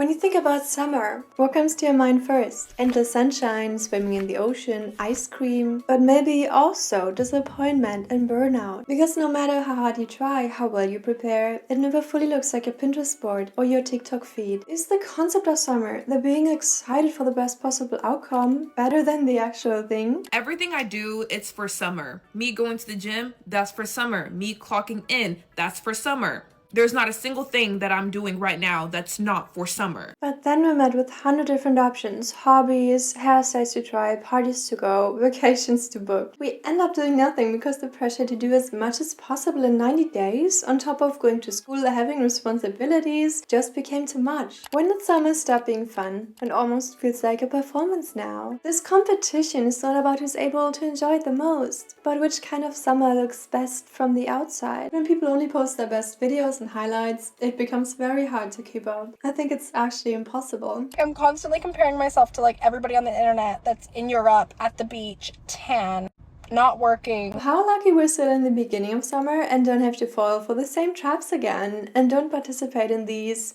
When you think about summer, what comes to your mind first? Endless sunshine, swimming in the ocean, ice cream, but maybe also disappointment and burnout. Because no matter how hard you try, how well you prepare, it never fully looks like your Pinterest board or your TikTok feed. Is the concept of summer, the being excited for the best possible outcome, better than the actual thing? Everything I do, it's for summer. Me going to the gym, that's for summer. Me clocking in, that's for summer. There's not a single thing that I'm doing right now that's not for summer. But then we're met with 100 different options, hobbies, hairstyles to try, parties to go, vacations to book. We end up doing nothing because the pressure to do as much as possible in 90 days, on top of going to school and having responsibilities, just became too much. When did summer stop being fun and almost feels like a performance now? This competition is not about who's able to enjoy it the most, but which kind of summer looks best from the outside. When people only post their best videos and highlights, it becomes very hard to keep up. I think it's actually impossible. I'm constantly comparing myself to like everybody on the internet that's in Europe at the beach, tan, not working. How lucky we're still in the beginning of summer and don't have to fall for the same traps again and don't participate in these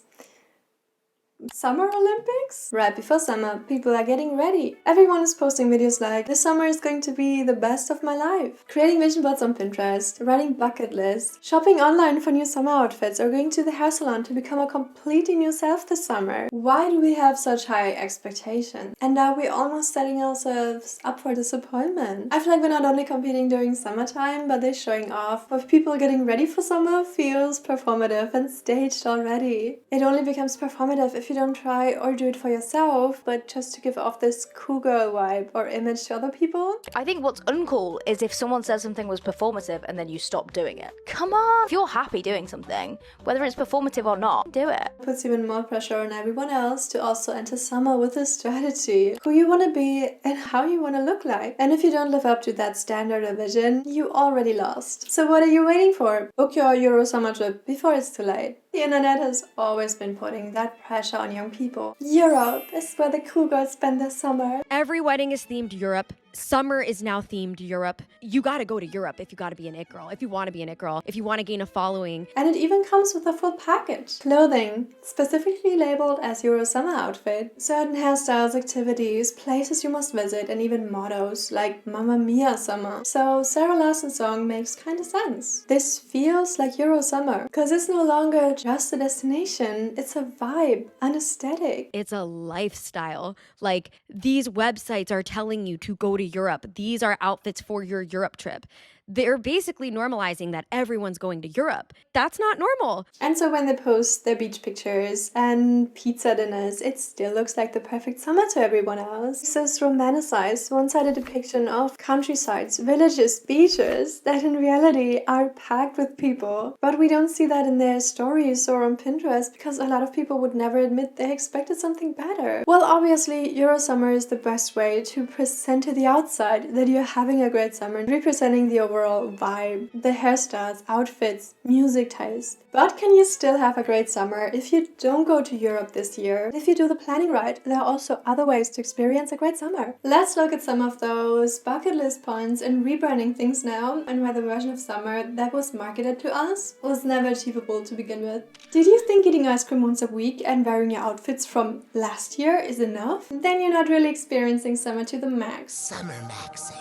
Summer Olympics? Right before summer, people are getting ready. Everyone is posting videos like, this summer is going to be the best of my life. Creating vision boards on Pinterest, writing bucket lists, shopping online for new summer outfits, or going to the hair salon to become a completely new self this summer. Why do we have such high expectations? And are we almost setting ourselves up for disappointment? I feel like we're not only competing during summertime, but they're showing off. Of people getting ready for summer feels performative and staged already. It only becomes performative if you don't try or do it for yourself, but just to give off this cool girl vibe or image to other people. I think what's uncool is if someone says something was performative and then you stop doing it. Come on! If you're happy doing something, whether it's performative or not, do it. It puts even more pressure on everyone else to also enter summer with a strategy. Who you want to be and how you want to look like. And if you don't live up to that standard or vision, you already lost. So what are you waiting for? Book your Euro summer trip before it's too late. The internet has always been putting that pressure on young people. Europe is where the cool girls spend their summer. Every wedding is themed Europe. Summer is now themed Europe. You gotta go to Europe if you gotta be an it girl, if you wanna be an it girl, if you wanna gain a following. And it even comes with a full package. Clothing, specifically labeled as Euro summer outfit. Certain hairstyles, activities, places you must visit, and even mottos like Mamma Mia summer. So Sarah Larson's song makes kinda sense. This feels like Euro summer, because it's no longer just a destination, it's a vibe, an aesthetic. It's a lifestyle. Like, these websites are telling you to go to Europe. These are outfits for your Europe trip. They're basically normalizing that everyone's going to Europe. That's not normal. And so when they post their beach pictures and pizza dinners, it still looks like the perfect summer to everyone else. It's this romanticized, one-sided depiction of countrysides, villages, beaches that in reality are packed with people. But we don't see that in their stories or on Pinterest because a lot of people would never admit they expected something better. Well, obviously, Euro summer is the best way to present to the outside that you're having a great summer, representing the overall vibe, the hairstyles, outfits, music taste. But can you still have a great summer if you don't go to Europe this year? If you do the planning right, there are also other ways to experience a great summer. Let's look at some of those bucket list points and rebranding things now, and why the version of summer that was marketed to us was never achievable to begin with. Did you think eating ice cream once a week and wearing your outfits from last year is enough? Then you're not really experiencing summer to the max. Summer maxing.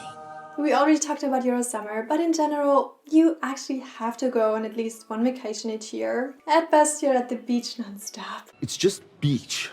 We already talked about Euro summer, but in general, you actually have to go on at least one vacation each year. At best, you're at the beach non-stop. It's just beach.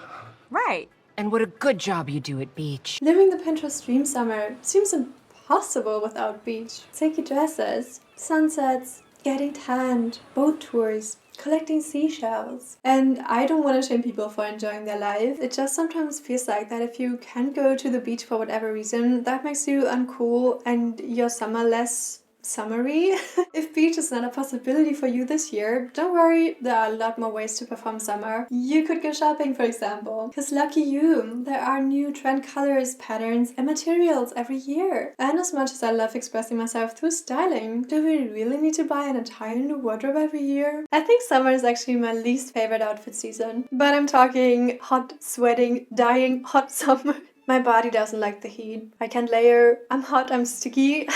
Right. And what a good job you do at beach. Living the Pinterest dream summer seems impossible without beach. Silky dresses, sunsets, getting tanned, boat tours, collecting seashells. And I don't want to shame people for enjoying their life. It just sometimes feels like that if you can't go to the beach for whatever reason, that makes you uncool and your summer less summery. If beach is not a possibility for you this year, don't worry, there are a lot more ways to perform summer. You could go shopping, for example. Because lucky you, there are new trend colors, patterns, and materials every year. And as much as I love expressing myself through styling, do we really need to buy an entire new wardrobe every year? I think summer is actually my least favorite outfit season. But I'm talking hot, sweating, dying hot summer. My body doesn't like the heat. I can't layer. I'm hot, I'm sticky.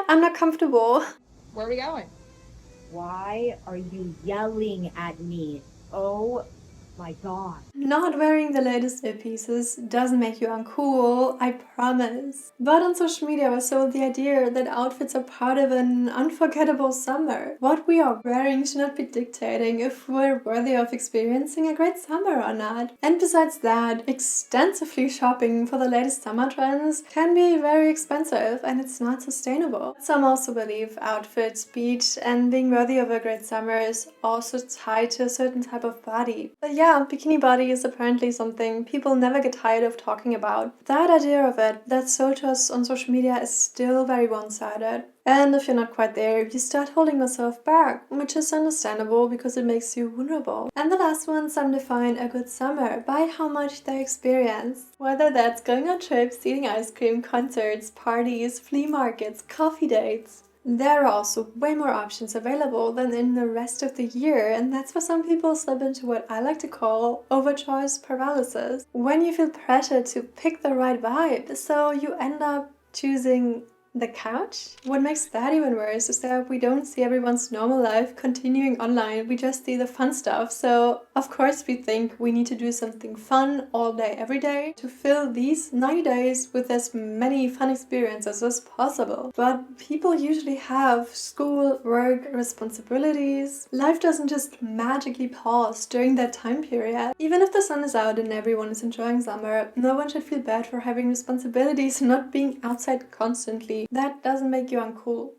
I'm not comfortable. Where are we going? Why are you yelling at me? Oh My God. Not wearing the latest earpieces doesn't make you uncool, I promise. But on social media we're sold the idea that outfits are part of an unforgettable summer. What we are wearing should not be dictating if we're worthy of experiencing a great summer or not. And besides that, extensively shopping for the latest summer trends can be very expensive and it's not sustainable. Some also believe outfits, beach, and being worthy of a great summer is also tied to a certain type of body. But yeah, bikini body is apparently something people never get tired of talking about. That idea of it that's sold to us on social media is still very one-sided. And if you're not quite there, you start holding yourself back, which is understandable because it makes you vulnerable. And the last one, some define a good summer by how much they experience. Whether that's going on trips, eating ice cream, concerts, parties, flea markets, coffee dates. There are also way more options available than in the rest of the year, and that's where some people slip into what I like to call overchoice paralysis. When you feel pressure to pick the right vibe, so you end up choosing the couch? What makes that even worse is that we don't see everyone's normal life continuing online, we just see the fun stuff. So of course we think we need to do something fun all day every day to fill these 90 days with as many fun experiences as possible. But people usually have school, work, responsibilities. Life doesn't just magically pause during that time period. Even if the sun is out and everyone is enjoying summer, no one should feel bad for having responsibilities and not being outside constantly. That doesn't make you uncool.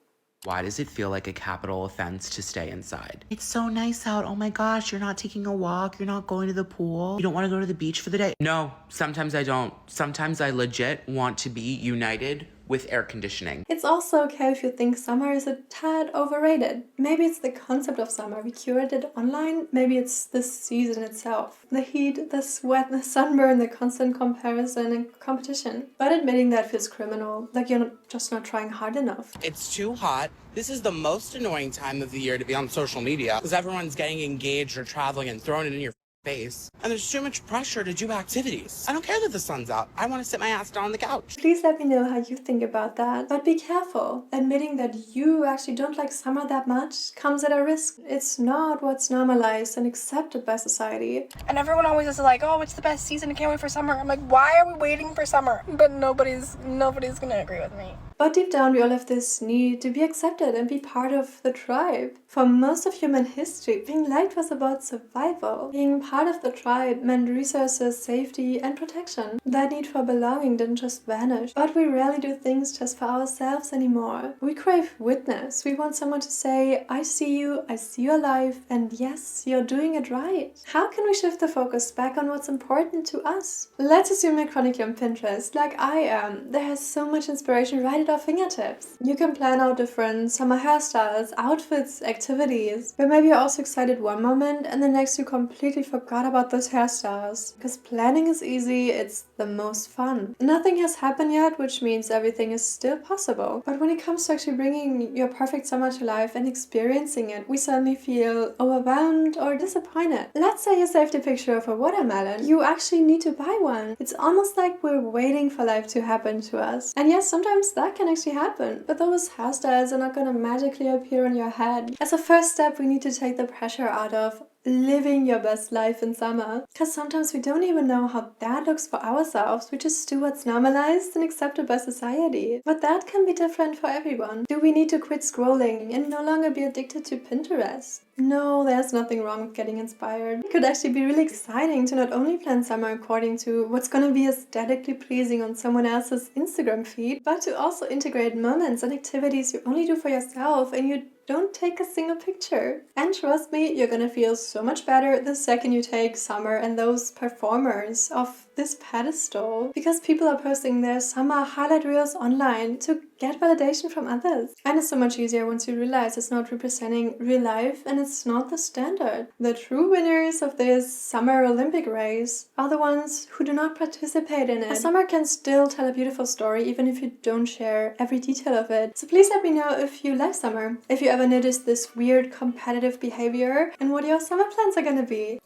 Why does it feel like a capital offense to stay inside? It's so nice out. Oh my gosh, you're not taking a walk. You're not going to the pool. You don't want to go to the beach for the day. No, sometimes I don't. Sometimes I legit want to be united with air conditioning. It's also okay if you think summer is a tad overrated. Maybe it's the concept of summer. We curated online. Maybe it's the season itself. The heat, the sweat, the sunburn, the constant comparison and competition. But admitting that feels criminal, like you're just not trying hard enough. It's too hot. This is the most annoying time of the year to be on social media because everyone's getting engaged or traveling and throwing it in your face. And there's too much pressure to do activities. I don't care that the sun's out. I want to sit my ass down on the couch. Please let me know how you think about that. But be careful. Admitting that you actually don't like summer that much comes at a risk. It's not what's normalized and accepted by society. And everyone always is like, oh, it's the best season, I can't wait for summer. I'm like, why are we waiting for summer? But nobody's gonna agree with me. But deep down we all have this need to be accepted and be part of the tribe. For most of human history, being liked was about survival. Being part of the tribe meant resources, safety, and protection. That need for belonging didn't just vanish. But we rarely do things just for ourselves anymore. We crave witness. We want someone to say, I see you, I see your life, and yes, you're doing it right. How can we shift the focus back on what's important to us? Let's assume you're chronically on Pinterest, like I am. There has so much inspiration right at our fingertips. You can plan out different summer hairstyles, outfits, activities. But maybe you're also excited one moment and the next you completely forgot about those hairstyles. Because planning is easy, it's the most fun. Nothing has happened yet, which means everything is still possible. But when it comes to actually bringing your perfect summer to life and experiencing it, we suddenly feel overwhelmed or disappointed. Let's say you saved a picture of a watermelon. You actually need to buy one. It's almost like we're waiting for life to happen to us. And yes, sometimes that can actually happen, but those hairstyles are not gonna magically appear on your head. As a first step, we need to take the pressure out of living your best life in summer. Because sometimes we don't even know how that looks for ourselves. We just do what's normalized and accepted by society. But that can be different for everyone. Do we need to quit scrolling and no longer be addicted to Pinterest? No, there's nothing wrong with getting inspired. It could actually be really exciting to not only plan summer according to what's gonna be aesthetically pleasing on someone else's Instagram feed, but to also integrate moments and activities you only do for yourself and you don't take a single picture. And trust me, you're gonna feel so much better the second you take summer and those performers off this pedestal, because people are posting their summer highlight reels online to get validation from others. And it's so much easier once you realize it's not representing real life and it's not the standard. The true winners of this summer Olympic race are the ones who do not participate in it. A summer can still tell a beautiful story even if you don't share every detail of it. So please let me know if you like summer, if you ever noticed this weird competitive behavior, and what your summer plans are gonna be.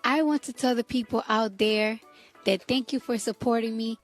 I want to tell the people out there that thank you for supporting me.